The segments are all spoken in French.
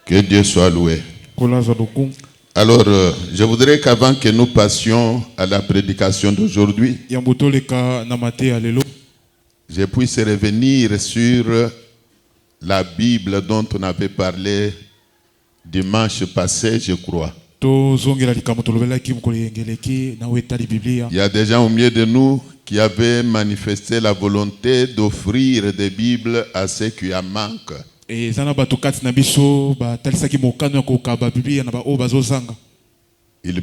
Que Dieu soit loué. Alors, je voudrais qu'avant que nous passions à la prédication d'aujourd'hui, je puisse revenir sur la Bible dont on avait parlé dimanche passé, je crois. Il y a des gens au milieu de nous qui avaient manifesté la volonté d'offrir des Bibles à ceux qui en manquent. Ils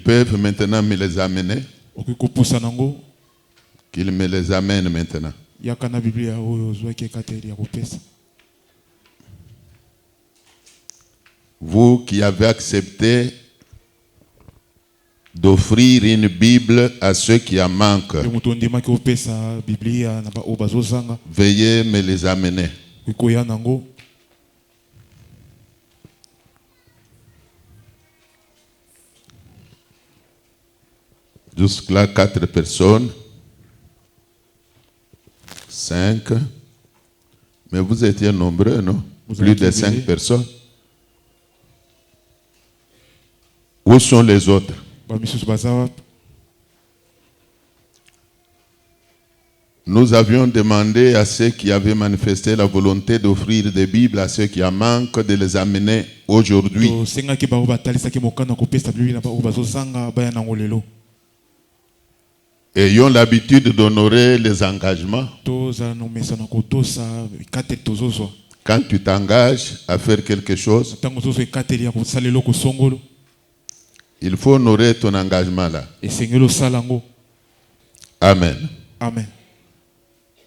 peuvent maintenant me les amener. Qu'ils me les amènent maintenant. Vous qui avez accepté d'offrir une Bible à ceux qui en manquent, veuillez me les amener. Jusque-là, 4 personnes. 5. Mais vous étiez nombreux, non? Plus de 5 personnes. Où sont les autres? Nous avions demandé à ceux qui avaient manifesté la volonté d'offrir des Bibles à ceux qui en manquent de les amener aujourd'hui. Ayons l'habitude d'honorer les engagements. Quand tu t'engages à faire quelque chose, il faut honorer ton engagement là. Amen. Amen.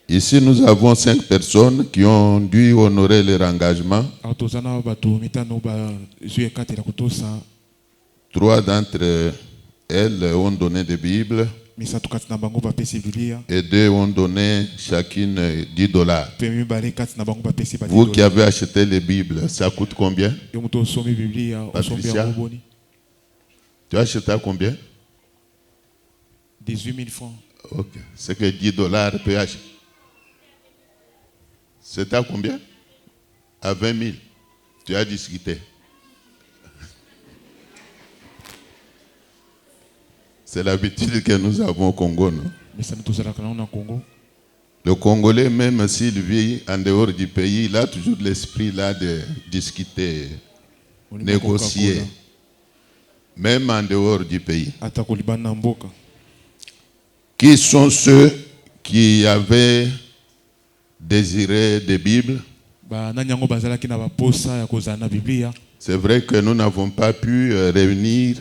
Ici, nous avons 5 personnes qui ont dû honorer leur engagement. 3 d'entre elles ont donné des Bibles. Et 2 ont donné chacune $10. Vous qui avez acheté les Bibles, ça coûte combien? Patricia, tu as acheté à combien? 18 000 francs. Ok. C'est que $10 peut acheter. C'est à combien? À 20 000. Tu as discuté. C'est l'habitude que nous avons au Congo, non? Le Congolais, même s'il vit en dehors du pays, il a toujours l'esprit là de discuter, négocier, même en dehors du pays. Qui sont ceux qui avaient désiré des Bibles? C'est vrai que nous n'avons pas pu réunir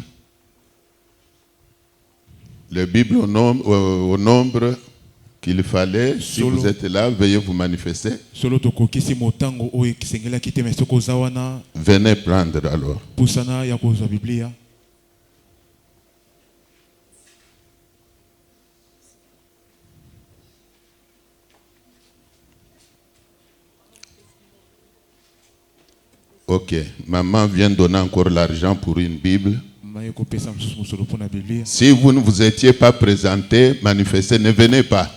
les Bibles au nombre qu'il fallait. Si vous êtes là, veuillez vous manifester. Venez prendre alors. Ok, maman vient donner encore l'argent pour une Bible. Si vous ne vous étiez pas présenté, manifesté, ne venez pas.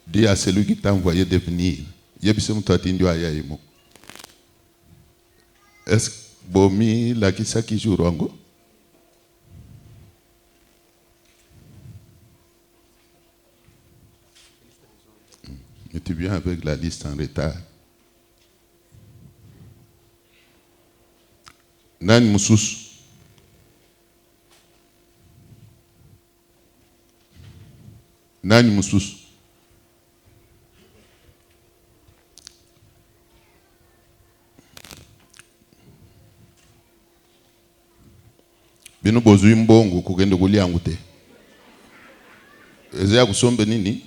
Dis à celui qui t'a envoyé de venir. Est-ce que Bomi la kisa qui joue Rango? Mais tu viens avec la liste en retard. Nani mususu? Nani mususu? Bino bozui mbongo kugenda kulia ngute. Eze ya kusombe nini?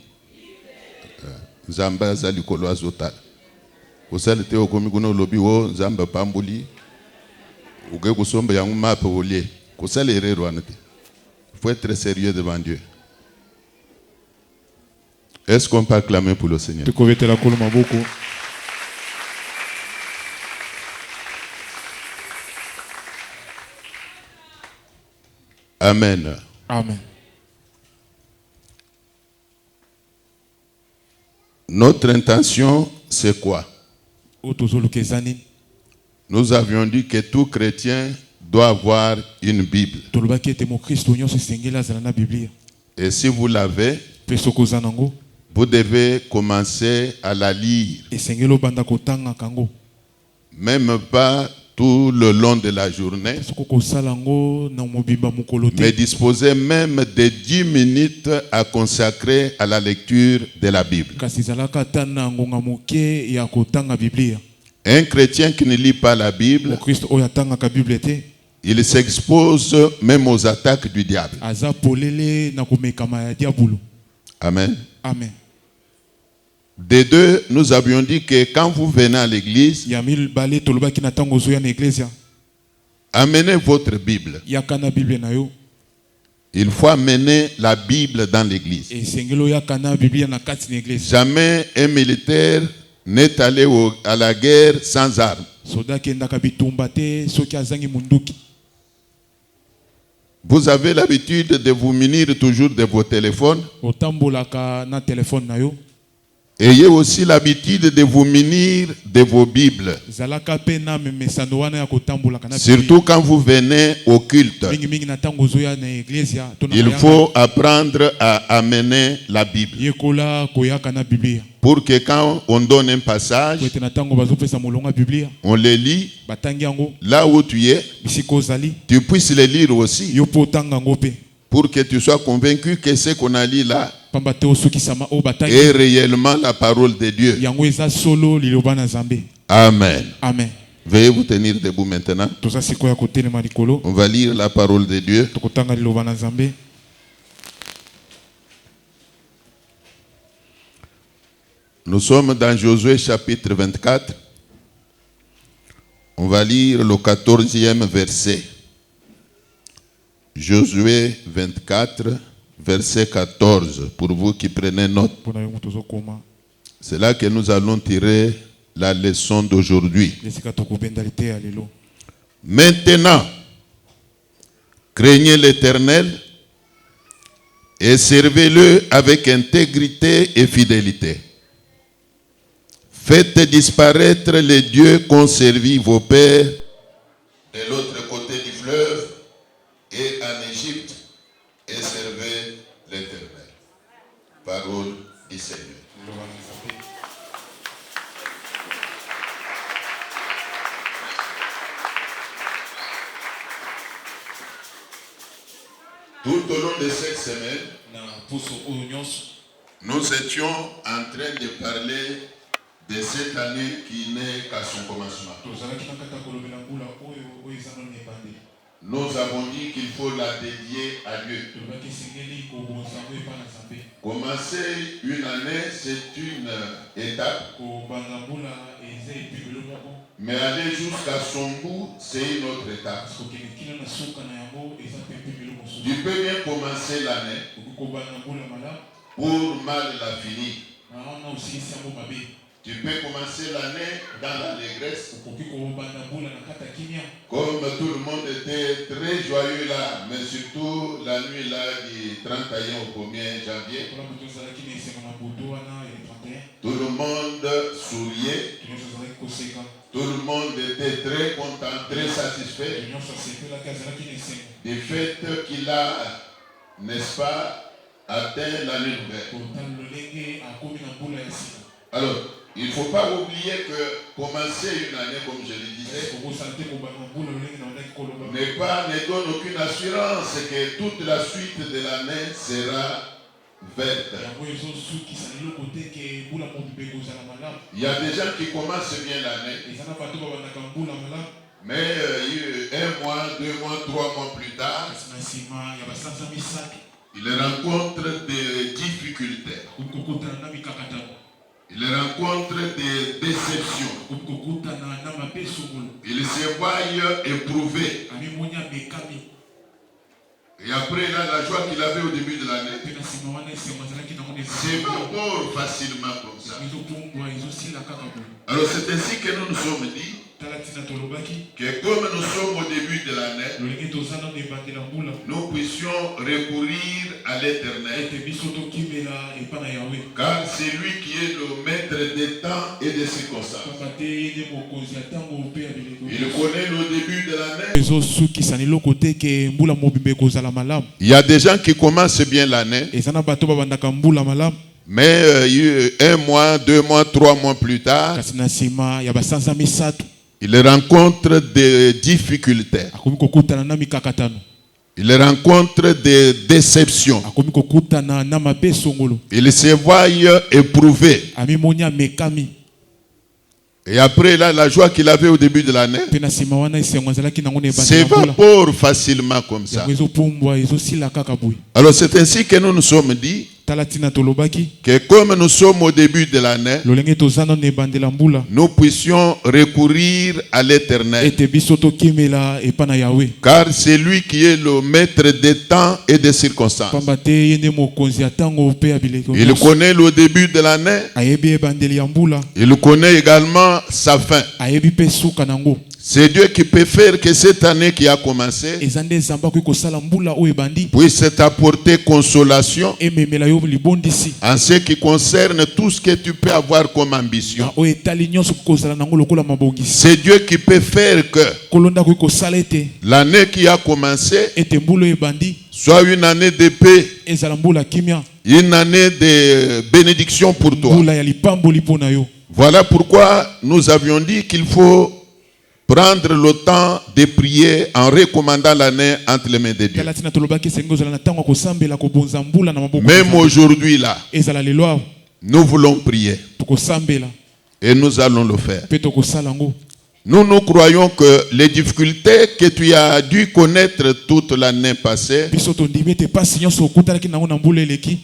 Zamba za likolo azota. Kusali teo komi kuna lobi wo zamba pambuli. Uge kusombe yangu mape olie. Kusali erero anete. Il faut être très sérieux devant Dieu. Est-ce qu'on peut acclamer pour le Seigneur? Amen. Amen. Notre intention, c'est quoi? Nous avions dit que tout chrétien doit avoir une Bible. Et si vous l'avez, vous devez commencer à la lire. Même pas tout le long de la journée, mais disposer même de 10 minutes à consacrer à la lecture de la Bible. Un chrétien qui ne lit pas la Bible, il s'expose même aux attaques du diable. Amen. Amen. Des deux, nous avions dit que quand vous venez à l'église, amenez votre Bible. Il faut amener la Bible dans l'église. Jamais un militaire n'est allé à la guerre sans armes. Vous avez l'habitude de vous munir toujours de vos téléphones. Ayez aussi l'habitude de vous munir de vos Bibles. Surtout quand vous venez au culte. Il faut apprendre à amener la Bible. Pour que quand on donne un passage, on le lit. Là où tu es, tu puisses le lire aussi. Pour que tu sois convaincu que ce qu'on a lu là est réellement la parole de Dieu. Amen. Amen. Veuillez vous tenir debout maintenant. On va lire la parole de Dieu. Nous sommes dans Josué chapitre 24. On va lire le 14e verset. Josué 24, verset 14. Pour vous qui prenez note, c'est là que nous allons tirer la leçon d'aujourd'hui. Maintenant, craignez l'Éternel et servez-le avec intégrité et fidélité. Faites disparaître les dieux qu'ont servi vos pères de l'autre côté du fleuve et en Égypte, et servez l'Éternel. Parole du Seigneur. Tout au long de cette semaine, nous étions en train de parler de cette année qui n'est qu'à son commencement. Nous avons dit qu'il faut la dédier à Dieu. Commencer une année, c'est une étape. Mais aller jusqu'à son bout, c'est une autre étape. Tu peux bien commencer l'année pour mal la finir. Tu peux commencer l'année dans l'allégresse. Comme tout le monde était très joyeux là, mais surtout la nuit là du 31 au 1er janvier. Tout le monde souriait. Tout le monde était très content, très satisfait du fait qu'il a, n'est-ce pas, atteint l'année nouvelle. Alors, il ne faut pas oublier que commencer une année, comme je le disais, ne donne aucune assurance que toute la suite de l'année sera verte. Il y a des gens qui commencent bien l'année, mais un mois, 2 mois, 3 mois plus tard, ils rencontrent des difficultés. Ils rencontrent des déceptions. Ils se voient éprouvés. Et après là, la joie qu'il avait au début de l'année s'évapore facilement comme ça. Alors c'est ainsi que nous nous sommes dit que comme nous sommes au début de l'année, nous puissions recourir à l'Éternel. Car c'est lui qui est le maître des temps et des circonstances. Il connaît le début de l'année. Il y a des gens qui commencent bien l'année. Mais un mois, 2 mois, 3 mois plus tard, il rencontre des difficultés. Il rencontre des déceptions. Il se voit éprouvé. Et après là, la joie qu'il avait au début de l'année s'évapore facilement comme ça. Alors c'est ainsi que nous nous sommes dit que comme nous sommes au début de l'année, nous puissions recourir à l'Éternel. Car c'est lui qui est le maître des temps et des circonstances. Il connaît le début de l'année. Il connaît également sa fin. C'est Dieu qui peut faire que cette année qui a commencé puisse t'apporter consolation en ce qui concerne tout ce que tu peux avoir comme ambition. C'est Dieu qui peut faire que l'année qui a commencé soit une année de paix, une année de bénédiction pour toi. Voilà pourquoi nous avions dit qu'il faut prendre le temps de prier en recommandant l'année entre les mains de Dieu. Même aujourd'hui là, nous voulons prier. Et nous allons le faire. Nous croyons que les difficultés que tu as dû connaître toute l'année passée,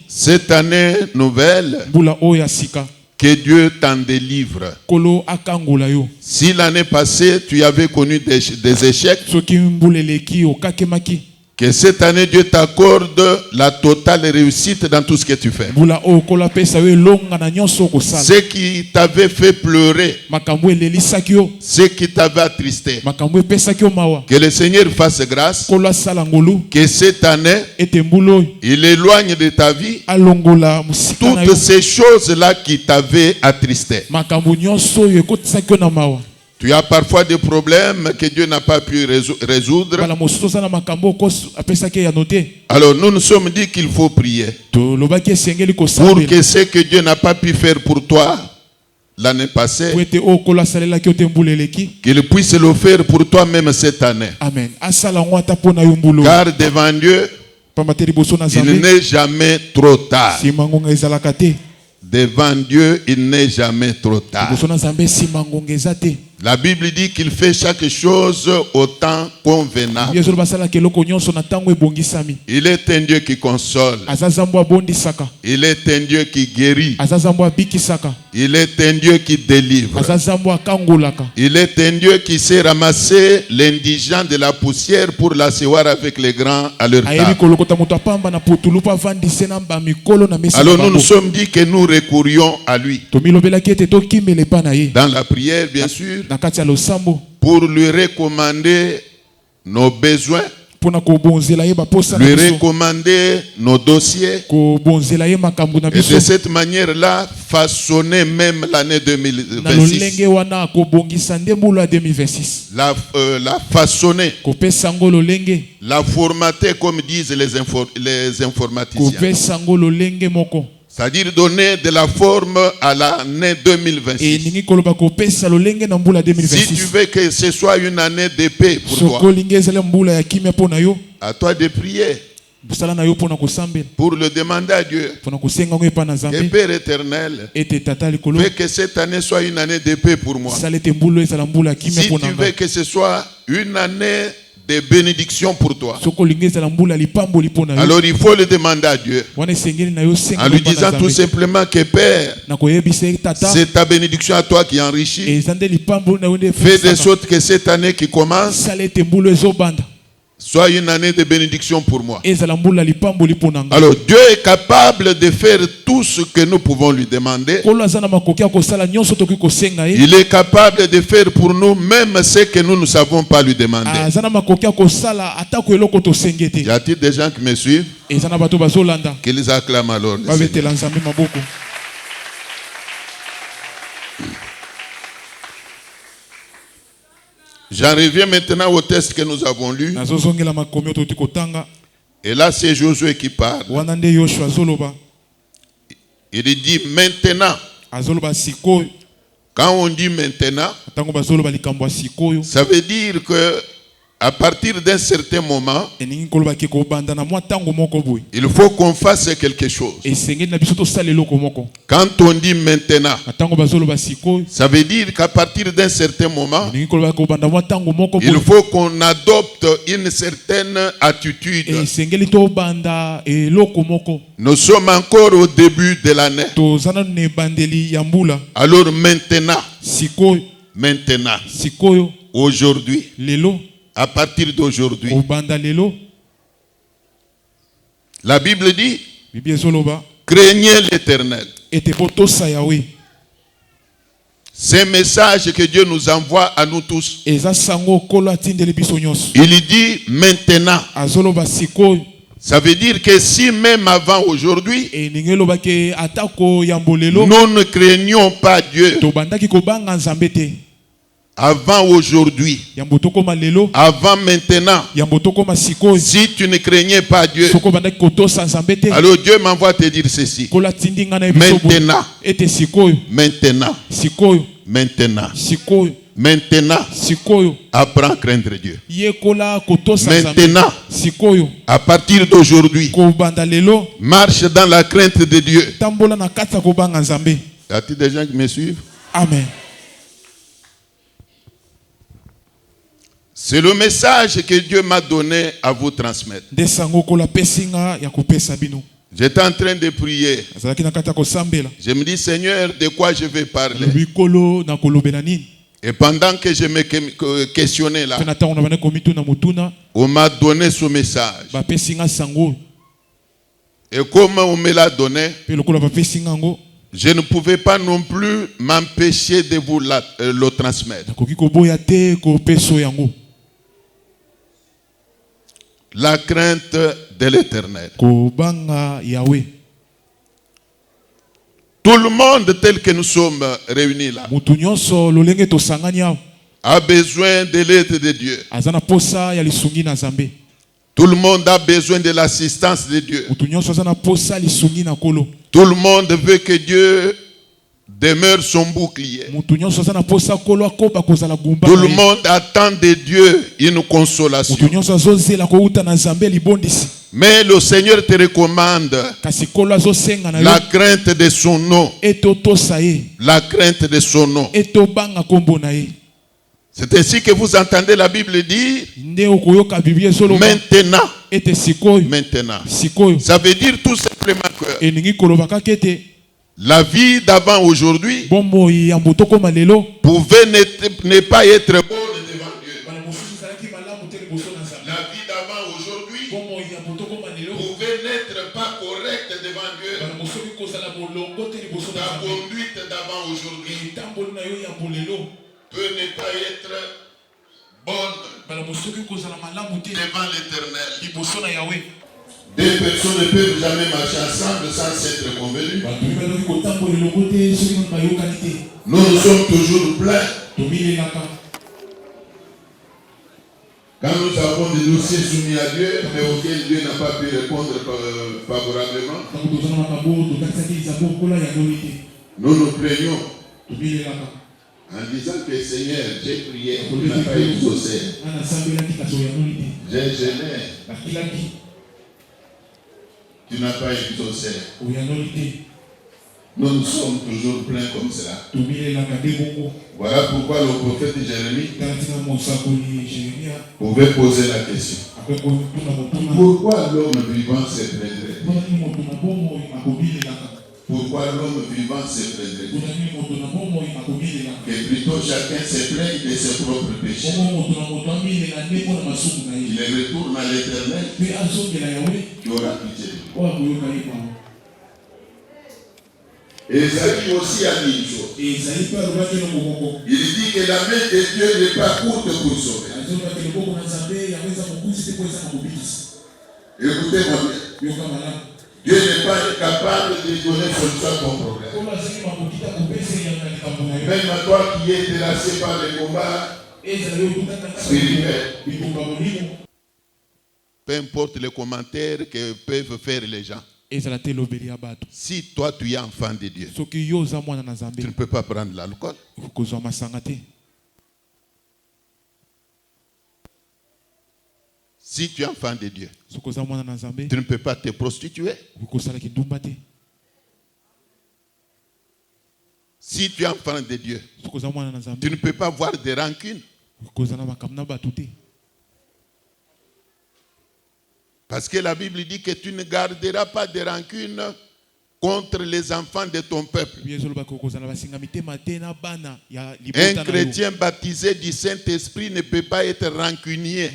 cette année nouvelle, que Dieu t'en délivre. Si l'année passée tu avais connu des échecs, que cette année Dieu t'accorde la totale réussite dans tout ce que tu fais. Ce qui t'avait fait pleurer, ce qui t'avait attristé, que le Seigneur fasse grâce, que cette année il éloigne de ta vie toutes ces choses-là qui t'avaient attristé. Tu as parfois des problèmes que Dieu n'a pas pu résoudre. Alors nous nous sommes dit qu'il faut prier pour que ce que Dieu n'a pas pu faire pour toi l'année passée, qu'il puisse le faire pour toi même cette année. Amen. Car devant Dieu, il n'est jamais trop tard. Devant Dieu, il n'est jamais trop tard. La Bible dit qu'il fait chaque chose au temps convenable. Il est un Dieu qui console. Il est un Dieu qui guérit. Il est un Dieu qui délivre. Il est un Dieu qui sait ramasser l'indigent de la poussière pour l'asseoir avec les grands à leur table. Alors nous nous sommes dit que nous recourions à lui. Dans la prière, bien sûr, pour lui recommander nos besoins, lui recommander nos dossiers, et de cette manière-là façonner même l'année 2026. La façonner, la formater comme disent les informaticiens. C'est-à-dire donner de la forme à l'année 2026. Si tu veux que ce soit une année de paix pour toi, à toi de prier pour le demander à Dieu. Et Père éternel, fais que cette année soit une année de paix pour moi. Si tu veux que ce soit une année de bénédiction pour toi, alors il faut le demander à Dieu en lui disant tout simplement que Père, c'est ta bénédiction à toi qui enrichit. Fais de sorte que cette année qui commence soit une année de bénédiction pour moi. Alors Dieu est capable de faire tout ce que nous pouvons lui demander. Il est capable de faire pour nous même ce que nous ne savons pas lui demander. Y a-t-il des gens qui me suivent? Qu'ils acclament alors. J'en reviens maintenant au texte que nous avons lu. Et là, c'est Josué qui parle. Il dit maintenant. Quand on dit maintenant, ça veut dire que à partir d'un certain moment, il faut qu'on fasse quelque chose. Quand on dit maintenant, ça veut dire qu'à partir d'un certain moment, il faut qu'on adopte une certaine attitude. Nous sommes encore au début de l'année. Alors maintenant, aujourd'hui, à partir d'aujourd'hui, la Bible dit, craignez l'Éternel. C'est un message que Dieu nous envoie à nous tous. Il dit maintenant. Ça veut dire que si même avant aujourd'hui, nous ne craignons pas Dieu. Avant aujourd'hui, avant maintenant, si tu ne craignais pas Dieu, alors Dieu m'envoie te dire ceci. Maintenant, apprends à craindre Dieu. Maintenant, à partir d'aujourd'hui, marche dans la crainte de Dieu. Y a-t-il des gens qui me suivent? Amen. C'est le message que Dieu m'a donné à vous transmettre. J'étais en train de prier. Je me dis, Seigneur, de quoi je vais parler? Et pendant que je me questionnais là, on m'a donné ce message. Et comme on me l'a donné, je ne pouvais pas non plus m'empêcher de vous le transmettre. La crainte de l'Éternel. Tout le monde tel que nous sommes réunis là a besoin de l'aide de Dieu. Tout le monde a besoin de l'assistance de Dieu. Tout le monde veut que Dieu demeure son bouclier. Tout le monde attend de Dieu une consolation. Mais le Seigneur te recommande la crainte de son nom. La crainte de son nom. C'est ainsi que vous entendez la Bible dire maintenant. Maintenant. Ça veut dire tout simplement que la vie d'avant aujourd'hui pouvait ne pas être bonne devant Dieu. La vie d'avant aujourd'hui pouvait n'être pas correcte devant Dieu. La conduite d'avant aujourd'hui peut ne pas être bonne devant l'Éternel. Deux personnes ne peuvent jamais marcher ensemble sans s'être convenues. Nous sommes toujours pleins. Quand nous avons des dossiers soumis à Dieu, mais auxquels Dieu n'a pas pu répondre favorablement, nous nous plaignons en disant que Seigneur, j'ai prié, tu n'as pas exaucé. J'ai gêné. Tu n'as pas exaucé. Nous sommes toujours pleins comme cela. Voilà pourquoi le prophète Jérémie pouvait poser la question. Pourquoi l'homme vivant se plaiderait? Pourquoi l'homme vivant se plaiderait? Que plutôt Donc chacun se plaigne de ses propres péchés. Il retourne à l'Éternel qui aura pitié de lui. Ésaïe aussi a dit une chose. Il dit que la main de Dieu n'est pas courte pour sauver. Écoutez-moi bien. Dieu n'est pas capable de donner solution à ton problème. Même à toi qui es terrassé par les combats spirituels. Peu importe les commentaires que peuvent faire les gens. Si toi tu es enfant de Dieu, tu ne peux pas prendre l'alcool. Si tu es enfant de Dieu, tu ne peux pas te prostituer. Si tu es enfant de Dieu, tu ne peux pas avoir de rancune. Parce que la Bible dit que tu ne garderas pas de rancune contre les enfants de ton peuple. Un chrétien baptisé du Saint-Esprit ne peut pas être rancunier.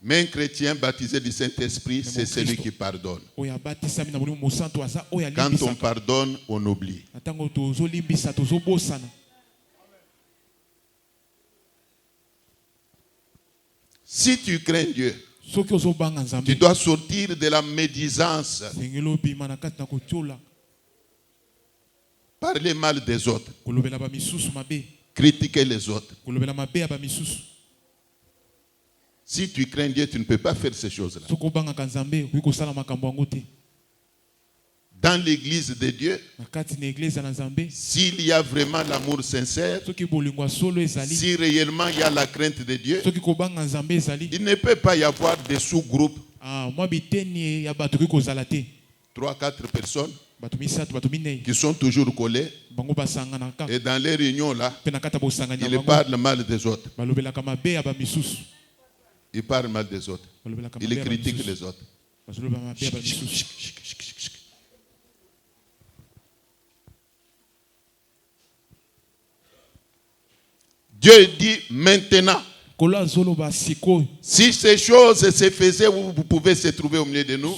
Mais un chrétien baptisé du Saint-Esprit, c'est celui qui pardonne. Quand on pardonne, on oublie. Si tu crains Dieu, tu dois sortir de la médisance. Parler mal des autres. Critiquer les autres. Si tu crains Dieu, tu ne peux pas faire ces choses-là. Dans l'église de Dieu, s'il y a vraiment l'amour sincère, si réellement il y a la crainte de Dieu, il ne peut pas y avoir des sous-groupes. 3-4 personnes qui sont toujours collées. Et dans les réunions là, ils parlent mal des autres. Ils parlent mal des autres. Ils critiquent les autres. Dieu dit maintenant. Si ces choses se faisaient, vous pouvez se trouver au milieu de nous.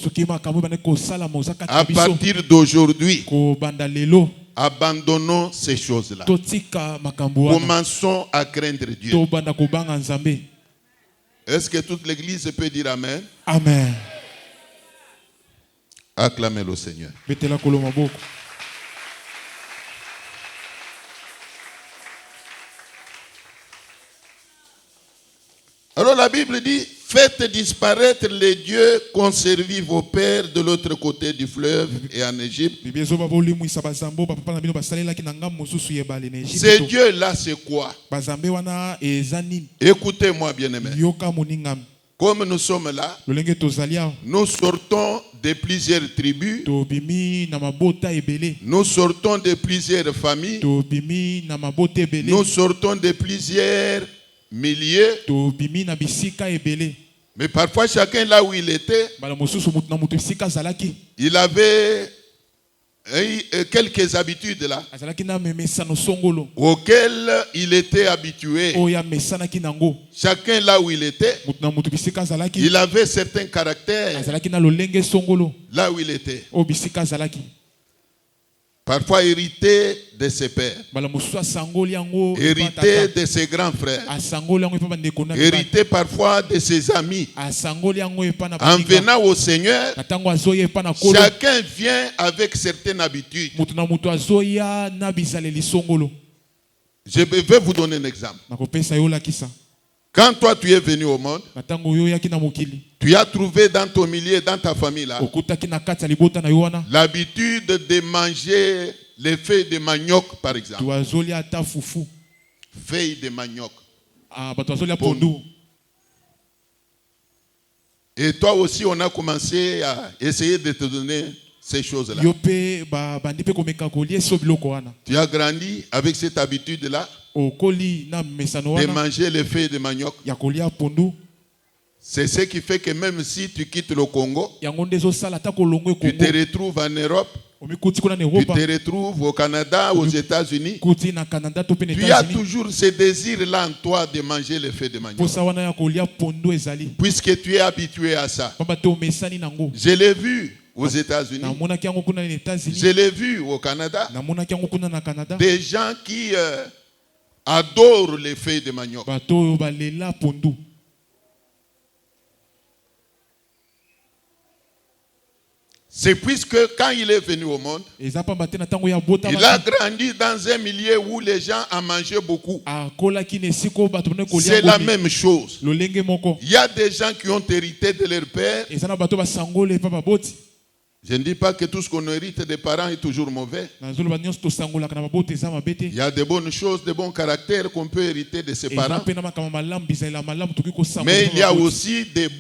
À partir d'aujourd'hui, abandonnons ces choses-là. Commençons à craindre Dieu. Est-ce que toute l'église peut dire Amen? Amen. Acclamez le Seigneur. Alors la Bible dit, faites disparaître les dieux qu'ont servi vos pères de l'autre côté du fleuve et en Égypte. Ces dieux-là, c'est quoi? Écoutez-moi bien aimé. Comme nous sommes là, nous sortons de plusieurs tribus, nous sortons de plusieurs familles, nous sortons de plusieurs milliers. Mais parfois chacun là où il était, il avait quelques habitudes là auxquelles il était habitué. Chacun là où il était, il avait certains caractères là où il était. Parfois hérité de ses pères, hérité de ses grands frères, hérité parfois de ses amis. En venant au Seigneur, chacun vient avec certaines habitudes. Je vais vous donner un exemple. Quand toi tu es venu au monde, tu as trouvé dans ton milieu, dans ta famille là, l'habitude de manger les feuilles de manioc par exemple. Feuilles de manioc. Et toi aussi on a commencé à essayer de te donner ces choses-là. Tu as grandi avec cette habitude-là de manger les feuilles de manioc. C'est ce qui fait que même si tu quittes le Congo, tu te retrouves en Europe, tu te retrouves au Canada, aux États-Unis, tu as toujours ce désir-là en toi de manger le feu de manioc. Puisque tu es habitué à ça. Je l'ai vu aux États-Unis, je l'ai vu au Canada, des gens qui adorent les feuilles de manioc. C'est puisque quand il est venu au monde, il a grandi dans un milieu où les gens en mangeaient beaucoup. C'est la même chose. Il y a des gens qui ont hérité de leur père. Je ne dis pas que tout ce qu'on hérite des parents est toujours mauvais. Il y a de bonnes choses, de bons caractères qu'on peut hériter de ses parents. Mais il y a aussi de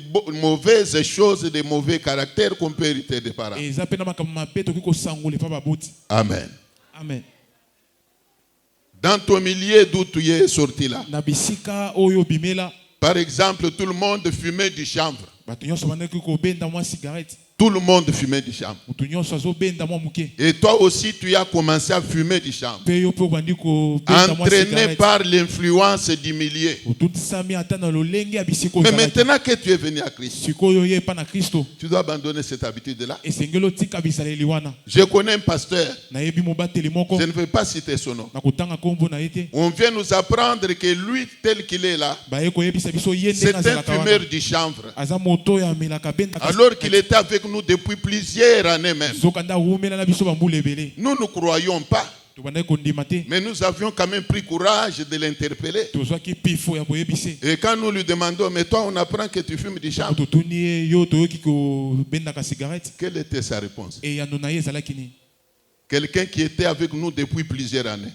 mauvaises choses, de mauvais caractères qu'on peut hériter des parents. Amen. Amen. Dans ton milieu d'où tu es sorti là, par exemple, tout le monde fumait du chanvre. Tout le monde fumait du chanvre. Et toi aussi, tu as commencé à fumer du chanvre. Entraîné par l'influence du milieu. Mais maintenant que tu es venu à Christ, tu dois abandonner cette habitude-là. Je connais un pasteur. Je ne veux pas citer son nom. On vient nous apprendre que lui, tel qu'il est là, c'est un fumeur du chanvre. Alors qu'il était avec nous depuis plusieurs années même. Nous ne croyons pas. Mais nous avions quand même pris courage de l'interpeller. Et quand nous lui demandons, mais toi on apprend que tu fumes du chanvre, quelle était sa réponse? Quelqu'un qui était avec nous depuis plusieurs années.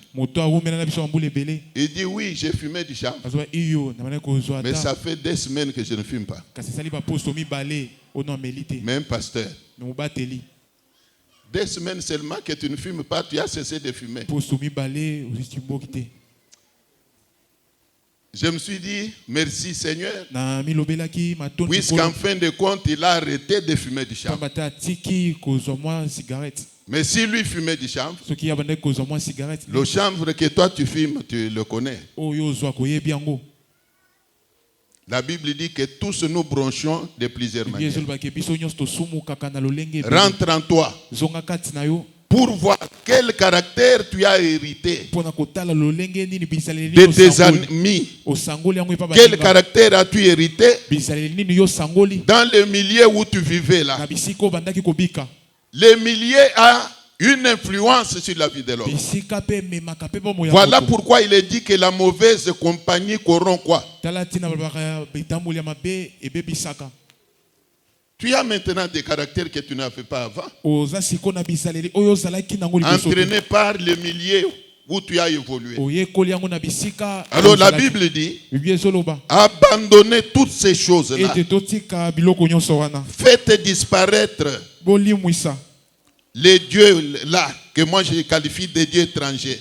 Il dit oui, j'ai fumé du chanvre. Mais ça fait des semaines que je ne fume pas. Même pasteur. Des semaines seulement que tu ne fumes pas, tu as cessé de fumer. Je me suis dit, merci Seigneur. Puisqu'en fin de compte, il a arrêté de fumer du chanvre. Mais si lui fumait du chanvre, le chanvre que toi tu fumes, tu le connais. La Bible dit que tous nous bronchons de plusieurs manières. Rentre en toi pour voir quel caractère tu as hérité de tes amis. Quel caractère as-tu hérité dans le milieu où tu vivais là? Le milieu a une influence sur la vie de l'homme. Voilà pourquoi il est dit que la mauvaise compagnie corrompt quoi? Tu as maintenant des caractères que tu n'avais pas avant. Entraîné par le milieu où tu as évolué. Alors la Bible dit, abandonnez toutes ces choses-là. Faites disparaître les dieux là, que moi je qualifie de dieux étrangers.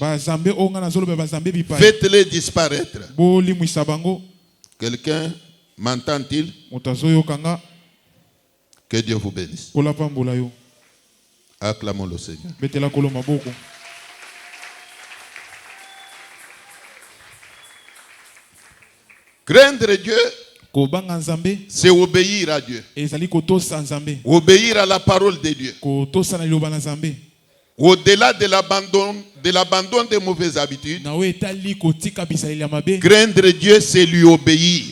Faites-les disparaître. Quelqu'un m'entend-il? Que Dieu vous bénisse. Acclamons le Seigneur. Craindre Dieu, c'est obéir à Dieu. Obéir à la parole de Dieu. Au-delà de l'abandon des mauvaises habitudes, craindre Dieu, c'est lui obéir.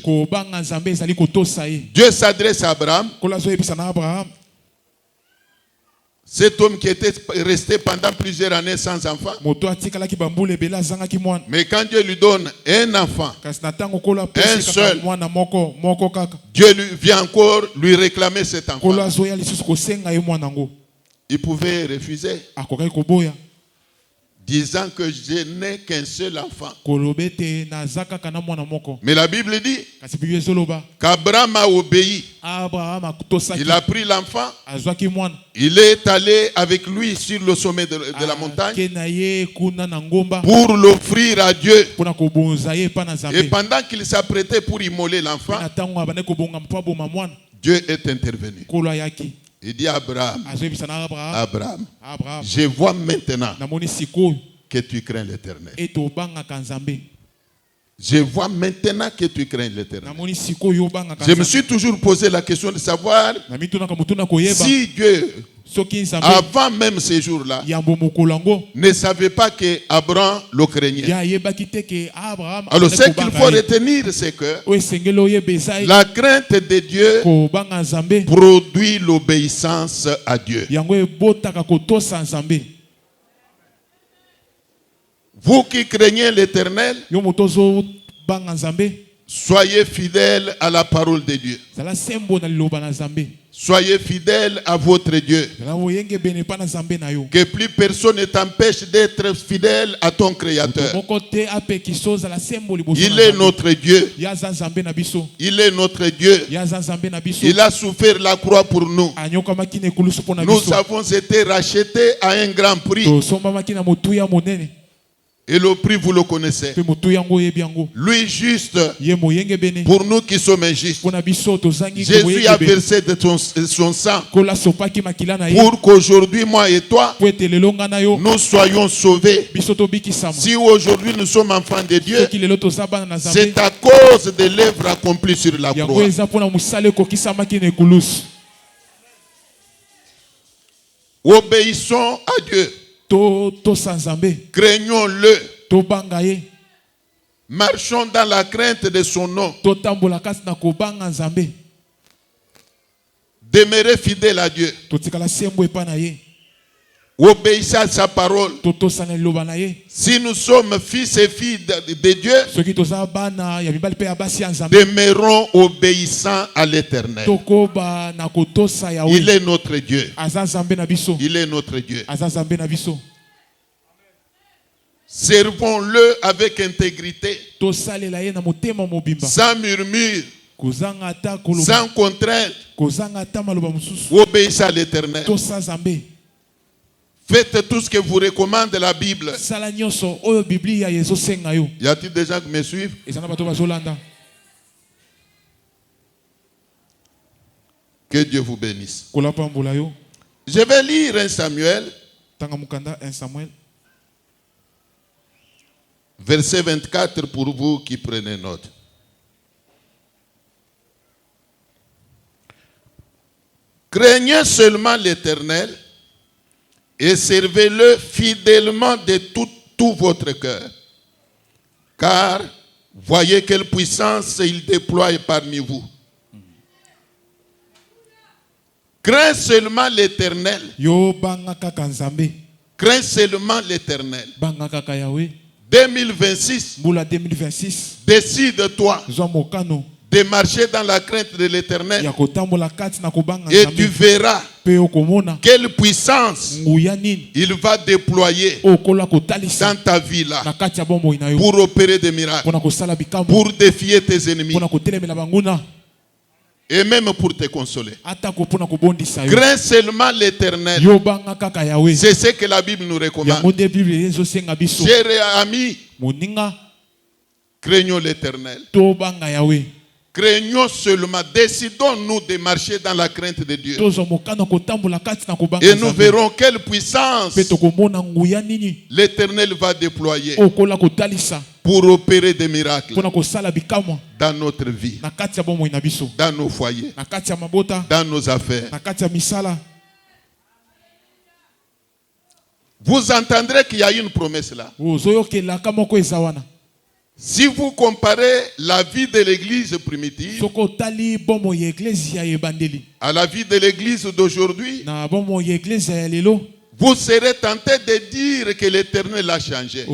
Dieu s'adresse à Abraham. Cet homme qui était resté pendant plusieurs années sans enfant. Mais quand Dieu lui donne un enfant, un seul, Dieu vient encore lui réclamer cet enfant. Il pouvait refuser. disant que je n'ai qu'un seul enfant. Mais la Bible dit qu'Abraham a obéi. Il a pris l'enfant. Il est allé avec lui sur le sommet de la montagne pour l'offrir à Dieu. Et pendant qu'il s'apprêtait pour immoler l'enfant, Dieu est intervenu. Il dit à Abraham, je vois maintenant que tu crains l'Éternel. Je vois maintenant que tu crains l'Éternel. Je me suis toujours posé la question de savoir si Dieu, avant même ces jours-là, ne savait pas que Abraham le craignait. Alors ce qu'il faut retenir, c'est que la crainte de Dieu produit l'obéissance à Dieu. Vous qui craignez l'Éternel, soyez fidèles à la parole de Dieu. Soyez fidèles à votre Dieu. Que plus personne ne t'empêche d'être fidèle à ton Créateur. Il est notre Dieu. Il est notre Dieu. Il a souffert la croix pour nous. Nous avons été rachetés à un grand prix. Et le prix, vous le connaissez. Lui juste, pour nous qui sommes injustes. Jésus a versé de son sang pour qu'aujourd'hui, moi et toi, nous soyons sauvés. Si aujourd'hui nous sommes enfants de Dieu, c'est à cause de l'œuvre accomplie sur la croix. Obéissons à Dieu. Craignons-le. Marchons dans la crainte de son nom. Demeurez fidèles à Dieu. Obéissez à sa parole. Si nous sommes fils et filles de Dieu, demeurons obéissants à l'Éternel. Il est notre Dieu. Il est notre Dieu. Servons-le avec intégrité, sans murmure, sans contrainte. Obéissez à l'Éternel. Faites tout ce que vous recommande la Bible. Y a-t-il des gens qui me suivent? Que Dieu vous bénisse. Je vais lire 1 Samuel. Verset 24 pour vous qui prenez note. Craignez seulement l'Éternel et servez-le fidèlement de tout votre cœur. Car voyez quelle puissance il déploie parmi vous. Crains seulement l'Éternel. Crains seulement l'Éternel. 2026. Décide-toi de marcher dans la crainte de l'Éternel et tu verras quelle puissance il va déployer dans ta vie là pour opérer des miracles, pour défier tes ennemis et même pour te consoler. Crains seulement l'Éternel. C'est ce que la Bible nous recommande. Chers amis, craignons l'Éternel. Craignons seulement, décidons-nous de marcher dans la crainte de Dieu. Et nous verrons quelle puissance l'Éternel va déployer pour opérer des miracles dans notre vie, dans nos foyers, dans nos affaires. Vous entendrez qu'il y a une promesse là. Si vous comparez la vie de l'église primitive à la vie de l'église d'aujourd'hui, vous serez tenté de dire que l'Éternel a changé.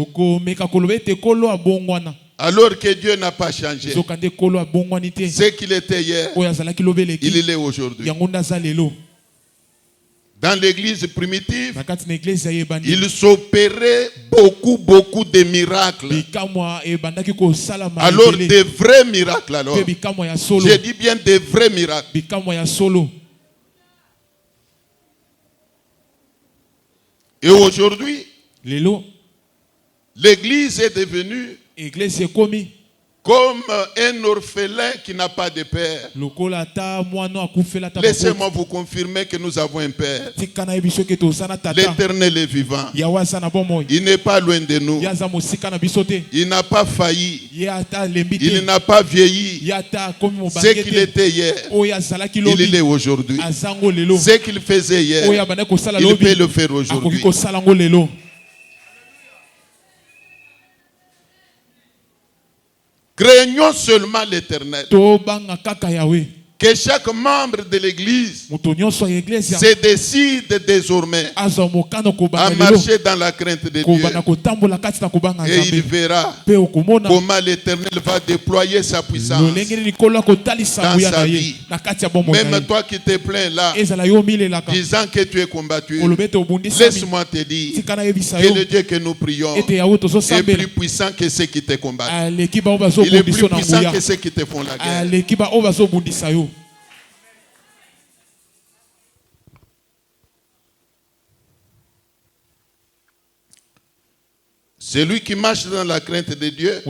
Alors que Dieu n'a pas changé. Ce qu'il était hier, il est aujourd'hui. Dans l'église primitive, il s'opérait beaucoup de miracles. Alors, des vrais miracles alors. J'ai dit bien des vrais miracles. Et aujourd'hui, l'église est devenue comme un orphelin qui n'a pas de père. Laissez-moi vous confirmer que nous avons un père. L'Éternel est vivant. Il n'est pas loin de nous. Il n'a pas failli. Il n'a pas vieilli. Ce qu'il était hier, il l'est aujourd'hui. Ce qu'il faisait hier, il peut le faire aujourd'hui. Craignons seulement l'Éternel. Que chaque membre de l'église se décide désormais à marcher dans la crainte de Dieu. Et il verra comment l'Éternel va déployer sa puissance dans sa vie. Même toi qui te plains là, disant que tu es combattu, laisse-moi te dire que le Dieu que nous prions est plus puissant que ceux qui te combattent. Il est plus puissant que ceux qui te font la guerre. Celui qui marche dans la crainte de Dieu,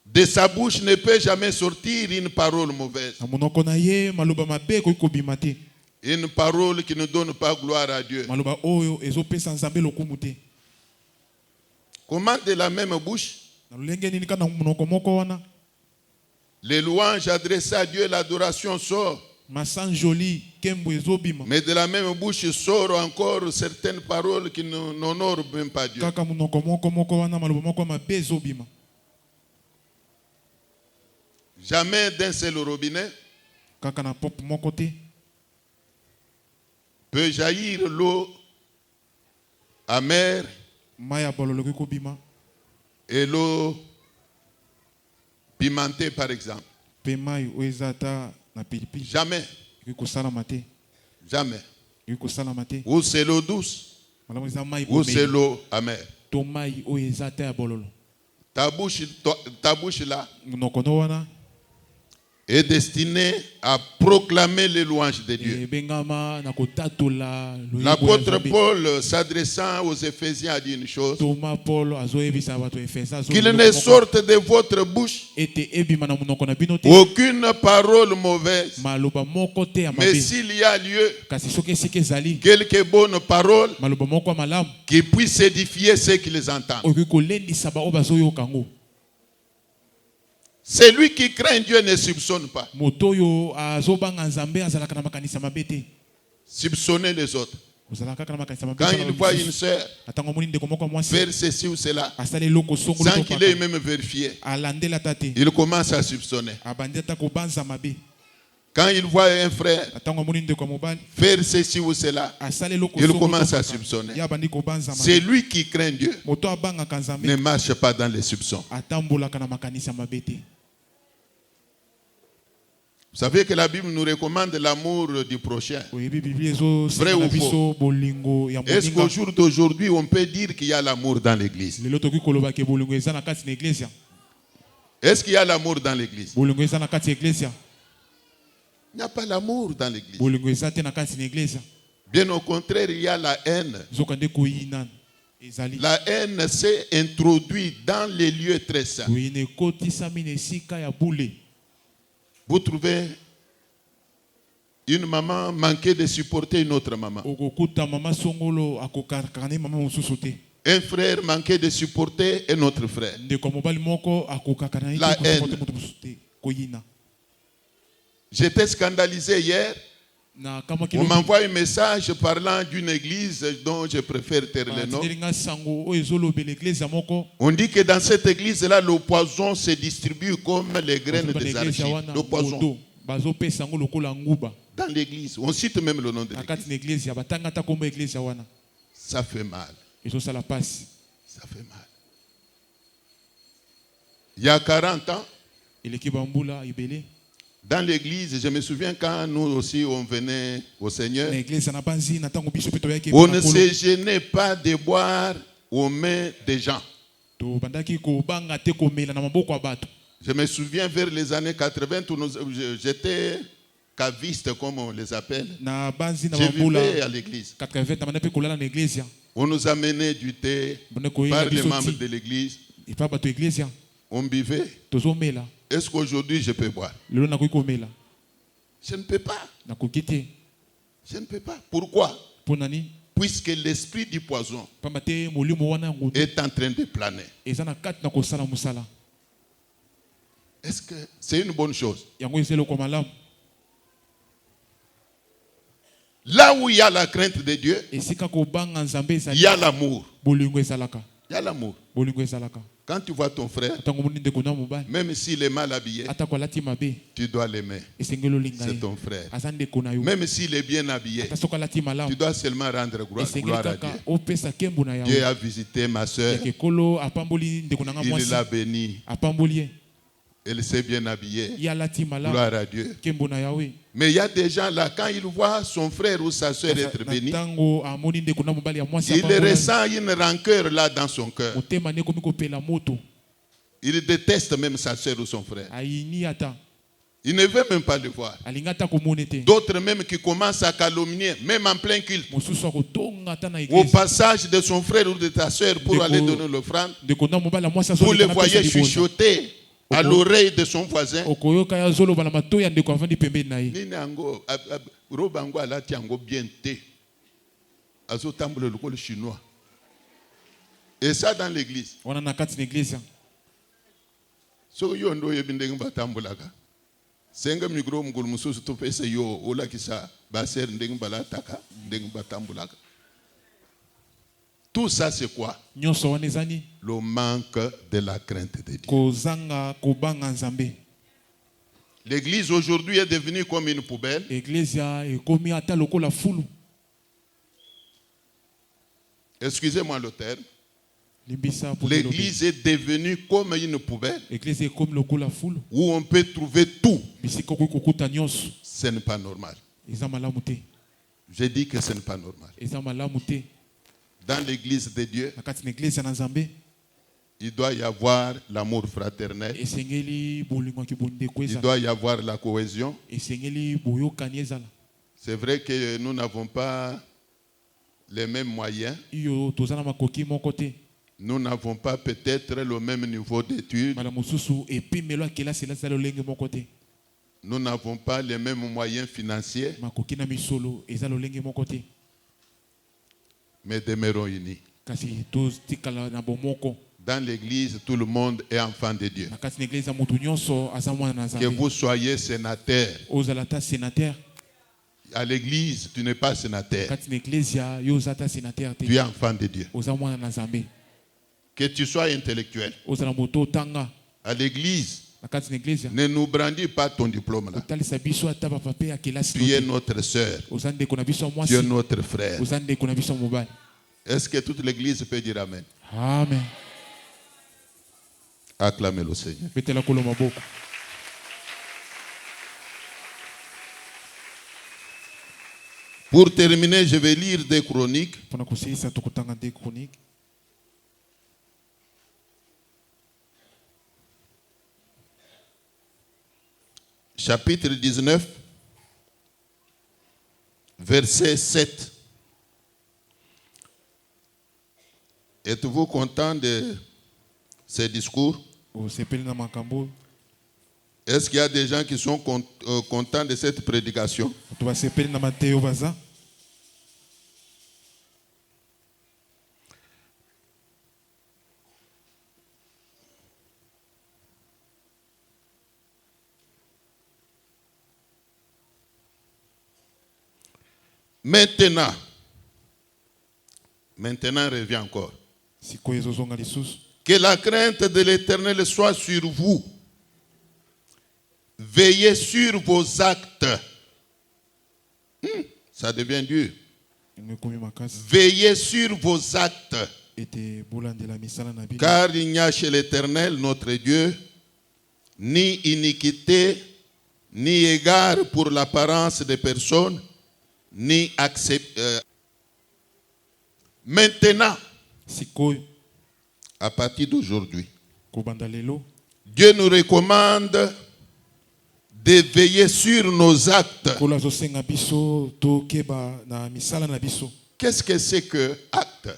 de sa bouche ne peut jamais sortir une parole mauvaise. Une parole qui ne donne pas gloire à Dieu. Comment de la même bouche, les louanges adressées à Dieu, l'adoration sort. Mais de la même bouche sort encore certaines paroles qui n'honorent même pas Dieu. Jamais d'un seul robinet peut jaillir l'eau amère et l'eau pimentée, par exemple. Jamais. Jamais. Ou c'est l'eau douce, ou c'est l'eau amère. Ta bouche là est destinée à proclamer les louanges de Dieu. L'apôtre Paul, s'adressant aux Éphésiens, a dit une chose: qu'il ne sorte de votre bouche aucune parole mauvaise, mais s'il y a lieu, quelques bonnes paroles qui puissent édifier ceux qui les entendent. Celui qui craint Dieu ne soupçonne pas. Soupçonner les autres. Quand il voit une sœur faire ceci ou cela, sans qu'il ait même vérifié, il commence à soupçonner. Quand il voit un frère faire ceci ou cela, il commence à soupçonner. C'est lui qui craint Dieu ne marche pas dans les soupçons. Vous savez que la Bible nous recommande l'amour du prochain. Vrai ou faux? Est-ce qu'au jour d'aujourd'hui, on peut dire qu'il y a l'amour dans l'église? Est-ce qu'il y a l'amour dans l'église? Il n'y a pas l'amour dans l'église. Bien au contraire, il y a la haine. La haine s'est introduite dans les lieux très saints. Vous trouvez une maman manquer de supporter une autre maman. Un frère manquer de supporter un autre frère. La haine. J'étais scandalisé hier. On m'envoie un message parlant d'une église dont je préfère taire le nom. On dit que dans cette église-là, le poison se distribue comme les graines des arachides. Le poison. Dans l'église. On cite même le nom de l'église. Ça fait mal. Ça fait mal. Il y a 40 ans, Dans l'église, je me souviens quand nous aussi on venait au Seigneur, on ne se gênait pas de boire aux mains des gens. Je me souviens vers les années 80, j'étais caviste comme on les appelle. Je vivais à l'église. On nous amenait du thé par les membres de l'église. On buvait. Est-ce qu'aujourd'hui je peux boire? Je ne peux pas. Je ne peux pas. Pourquoi? Puisque l'esprit du poison est en train de planer. Est-ce que c'est une bonne chose? Là où il y a la crainte de Dieu, il y a l'amour. Il y a l'amour. Quand tu vois ton frère, même s'il est mal habillé, tu dois l'aimer. C'est ton frère. Même s'il est bien habillé, tu dois seulement rendre gloire à Dieu. Dieu a visité ma soeur. Il l'a bénie. Elle s'est bien habillée. Gloire à Dieu. Mais il y a des gens là, quand ils voient son frère ou sa soeur être béni, il ressent une rancœur là dans son cœur. Il déteste même sa soeur ou son frère. Il ne veut même pas le voir. D'autres même qui commencent à calomnier, même en plein culte. Au passage de son frère ou de ta soeur pour aller donner l'offrande, vous le voyez chuchoter à l'oreille de son voisin. Et ça dans l'église. Senga migro mugul mususu to pesa yo ola kisa baser ndeng balataka ndeng batambulaka. Tout ça c'est quoi? Le manque de la crainte de Dieu. L'église aujourd'hui est devenue comme une poubelle. Excusez-moi le terme. L'église est devenue comme une poubelle où on peut trouver tout. Ce n'est pas normal. Je dis que ce n'est pas normal. Dans l'église de Dieu, il doit y avoir l'amour fraternel. Il doit y avoir la cohésion. C'est vrai que nous n'avons pas les mêmes moyens. Nous n'avons pas peut-être le même niveau d'études. Nous n'avons pas les mêmes moyens financiers. Mais demeurons unis. Dans l'église, tout le monde est enfant de Dieu. Que vous soyez sénateur. À l'église, tu n'es pas sénateur. Tu es enfant de Dieu. Que tu sois intellectuel. À l'église, ne nous brandis pas ton diplôme là. Tu es notre soeur. Tu es notre frère. Est-ce que toute l'église peut dire Amen? Amen. Acclamez le Seigneur. Pour terminer, je vais lire des chroniques. Chapitre 19, verset 7. Êtes-vous content de ces discours? Est-ce qu'il y a des gens qui sont contents de cette prédication? Maintenant revient encore. Que la crainte de l'Éternel soit sur vous. Veillez sur vos actes. Ça devient dur. Veillez sur vos actes. Car il n'y a chez l'Éternel, notre Dieu, ni iniquité, ni égard pour l'apparence des personnes, ni maintenant, à partir d'aujourd'hui, Dieu nous recommande de veiller sur nos actes. Qu'est-ce que c'est que acte?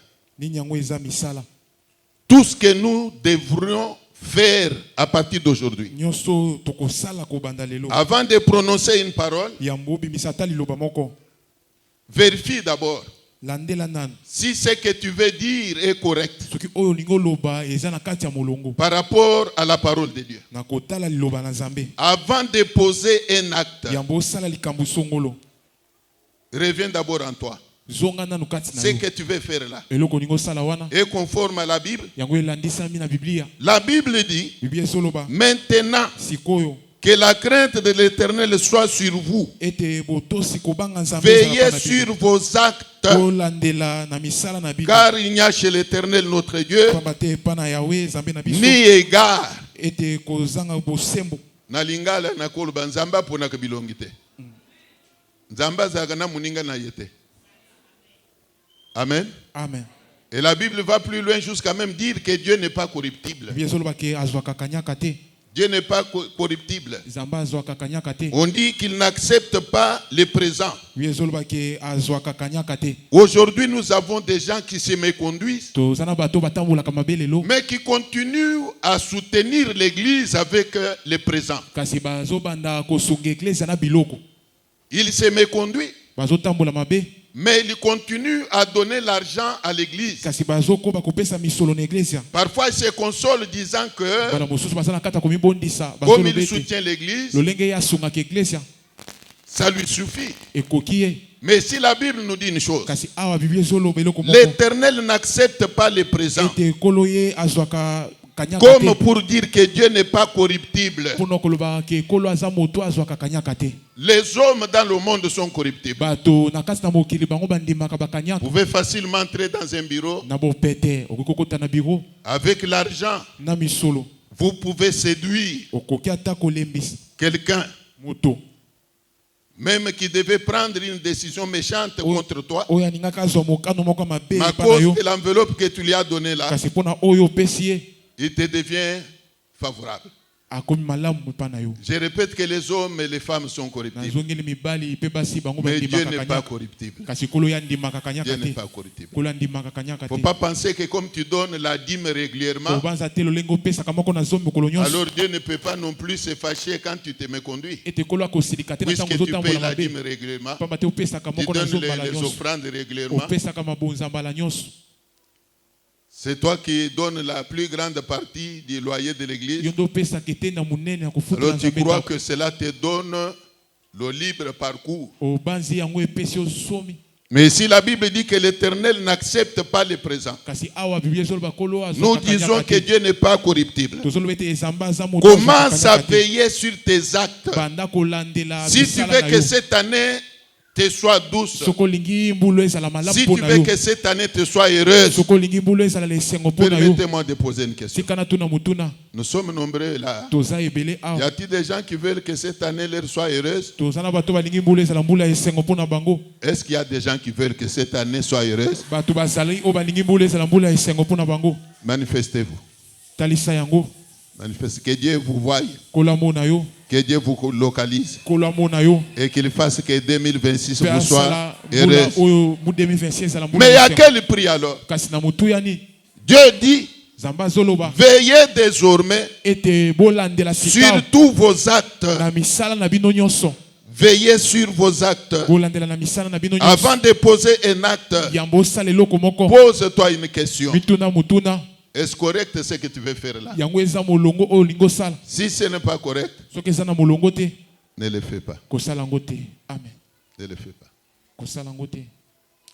Tout ce que nous devrions faire à partir d'aujourd'hui. Avant de prononcer une parole, vérifie d'abord si ce que tu veux dire est correct par rapport à la parole de Dieu. Avant de poser un acte, reviens d'abord en toi. Ce que tu veux faire là est conforme à la Bible. La Bible dit maintenant que la crainte de l'Éternel soit sur vous. Veillez sur vos actes, car il n'y a chez l'Éternel notre Dieu ni égard. Na lingala na koloba nzamba pona kabilongite. Nzamba zagana muninga na yete. Amen. Amen. Et la Bible va plus loin jusqu'à même dire que Dieu n'est pas corruptible. Dieu n'est pas corruptible. On dit qu'il n'accepte pas le présent. Aujourd'hui, nous avons des gens qui se méconduisent, mais qui continuent à soutenir l'Église avec le présent. Il se méconduit, mais il continue à donner l'argent à l'église. Parfois, il se console disant que, comme il soutient l'église, ça lui suffit. Mais si la Bible nous dit une chose, l'Éternel n'accepte pas le présent, comme pour dire que Dieu n'est pas corruptible. Les hommes dans le monde sont corruptibles. Vous pouvez facilement entrer dans un bureau. Avec l'argent, vous pouvez séduire quelqu'un, même qui devait prendre une décision méchante contre toi, à cause de l'enveloppe que tu lui as donnée là. Il te devient favorable. Je répète que les hommes et les femmes sont corruptibles. Mais Dieu n'est pas corruptible. Dieu n'est pas corruptible. Il ne faut pas penser que comme tu donnes la dîme régulièrement, alors Dieu ne peut pas non plus se fâcher quand tu te méconduis. Puisque tu payes la dîme régulièrement, tu donnes les offrandes régulièrement. C'est toi qui donnes la plus grande partie du loyer de l'église. Alors tu crois que cela te donne le libre parcours. Mais si la Bible dit que l'Éternel n'accepte pas le présent, nous disons que Dieu n'est pas corruptible. Commence à veiller sur tes actes. Si tu veux que cette année te soit douce, si tu veux que cette année te soit heureuse, permettez-moi de poser une question. Nous sommes nombreux là. Y a-t-il des gens qui veulent que cette année leur soit heureuse? Est-ce qu'il y a des gens qui veulent que cette année soit heureuse? Manifestez-vous. Manifestez. Que Dieu vous voie. Que Dieu vous localise. Et qu'il fasse que 2026 vous soit heureux. Mais à quel prix alors? Dieu dit, veillez désormais sur tous vos actes. Veillez sur vos actes. Avant de poser un acte, pose-toi une question. Est-ce correct ce que tu veux faire là? Si ce n'est pas correct, ne le fais pas. Ne le fais pas.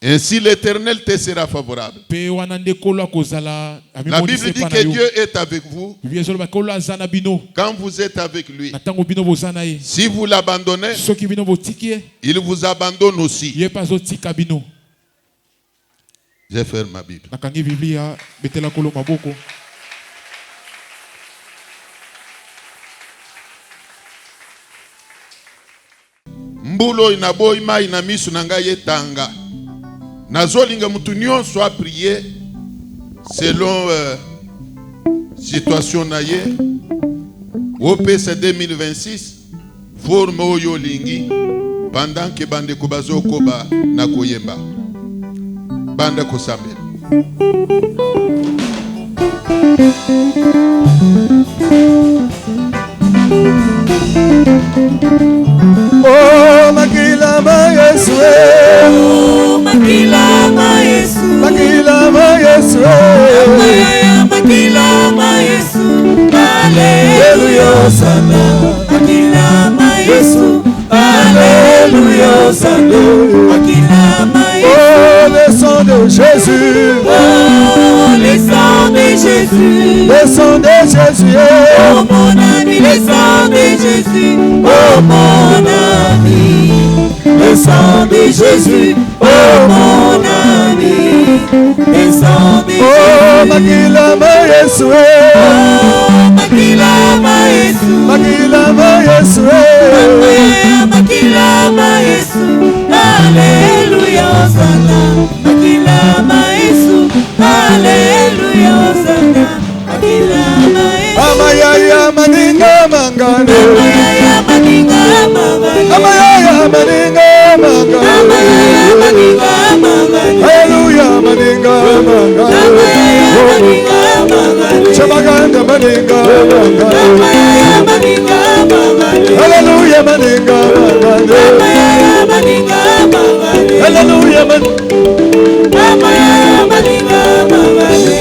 Ainsi l'Éternel te sera favorable. La Bible dit que Dieu est avec vous quand vous êtes avec lui. Si vous l'abandonnez, il vous abandonne aussi. Je ferme ma Bible. Mbulo inaboy ma inamisu nanga yetanga. Nazolinga mutu nyonso a prier selon situation na ye. OPC 2026 forme oyo lingi pendant que bande ko bazokoba na koyemba. Bande ko sambela. Oh makila ma Yesu, oh makila ma Yesu, makila ma Yesu, makila ma Yesu, Alleluia sana, makila ma Yesu, Alleluia sana, makila ma Yesu. Oh le sang de Jésus, oh le sang de Jésus, le sang de Jésus, oh mon ami, le sang de Jésus, oh mon ami, le sang de Jésus, oh mon ami, le sang de Jésus. oh makila ma Yesu, oh makila ma Yesu, makila ma Yesu, makila ma Yesu, Alleluia sana, makila ma Yesu, Alleluia sana, makila ma Yesu. amayaya maninga mangane, Amayaya maninga mangane, amayaya maninga mangane, amayaya maninga mangane, Hallelujah maninga mangane, amayaya maninga mangane, Chamaganda maninga mangane, amayaya maninga mangane, Hallelujah maninga mangane, amayaya maninga mangane, Hallelujah amayaya maninga mangane,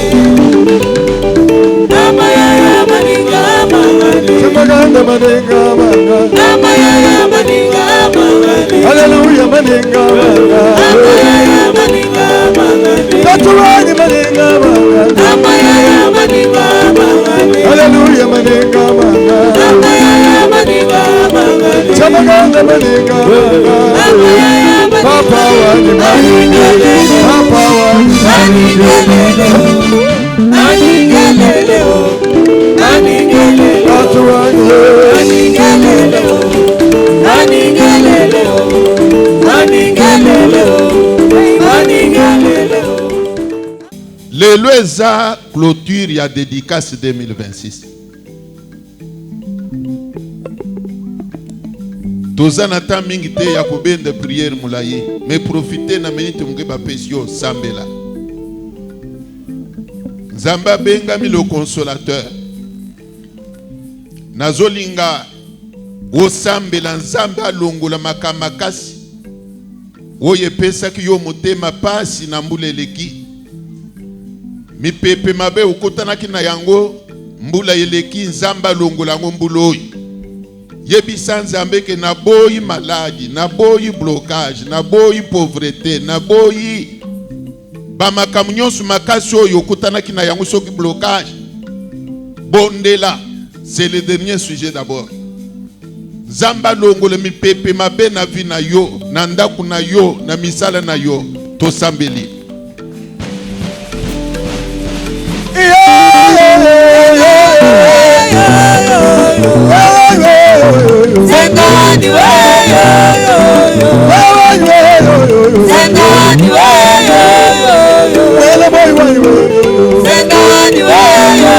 amayaya maninga mangane, Chamaganda maninga mangane, amayaya maninga mangane, Hallelujah maninga mangane, amayaya maninga mangane, Tatuani maninga mangane, amayaya maninga mangane, Hallelujah maninga mangane, amayaya maninga mangane, Chamaganda maninga mangane, Papa wani maninga, Papa wani Tatuani, Le Loeza clôture ya dédicace 2026. Tozana ta mingi te ya kobende prière mulayi, mais profitez na minute mungeba pesio sambela. Nzamba bengami le consolateur. Nazolinga osambela nzamba longola makamakasi. Oye pesa ki yo motema pasi na mbula eleki. Mipepe mabe ukotanaki na yango mbula eleki nzamba longola ngo mbula oyo. Yebisa nzambe ke na boyi maladie, na boyi blocage, na boyi pauvreté, na boyi bamakamu nyonso makasi oyo okutanaki na yango soki blocage. Bondela, c'est le dernier sujet d'abord. Nzamba longola mipepe mabe na vi na yo, na ndaku na yo, na misala na yo, tosambeli. Zengani we yo yo yo, Zengani we yo yo yo, Zengani we yo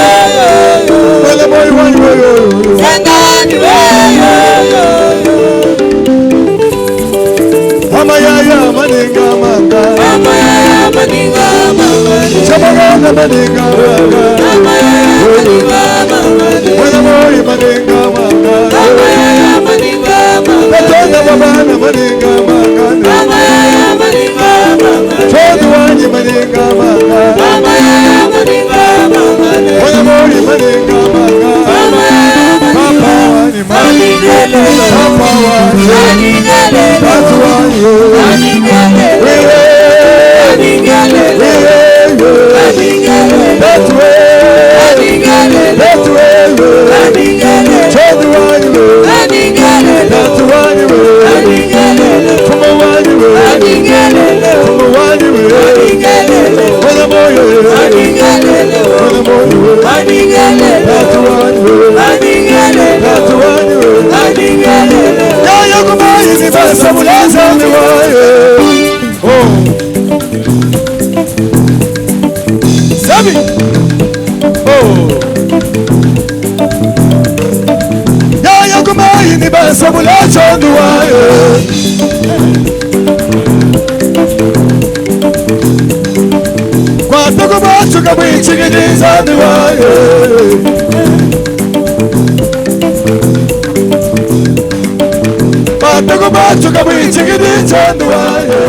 yo yo, Zengani we yo yo yo. Amayaya maninga mangane, Amayaya maninga mangane, Chamaganda maninga mangane, amayaya maninga mangane, Wanamoyi maninga mangane, amayaya maninga mangane, Katonda babana maninga mangane, amayaya maninga mangane, Chodu wanyi maninga mangane, amayaya maninga mangane, Wanamoyi maninga mangane, Papa wani maninga, Papa wani, Tatu wani, That's sabula chonduwaye kwatoko bacu kabwichigiriza duwaye kwatoko bacu kabwichigiriza duwaye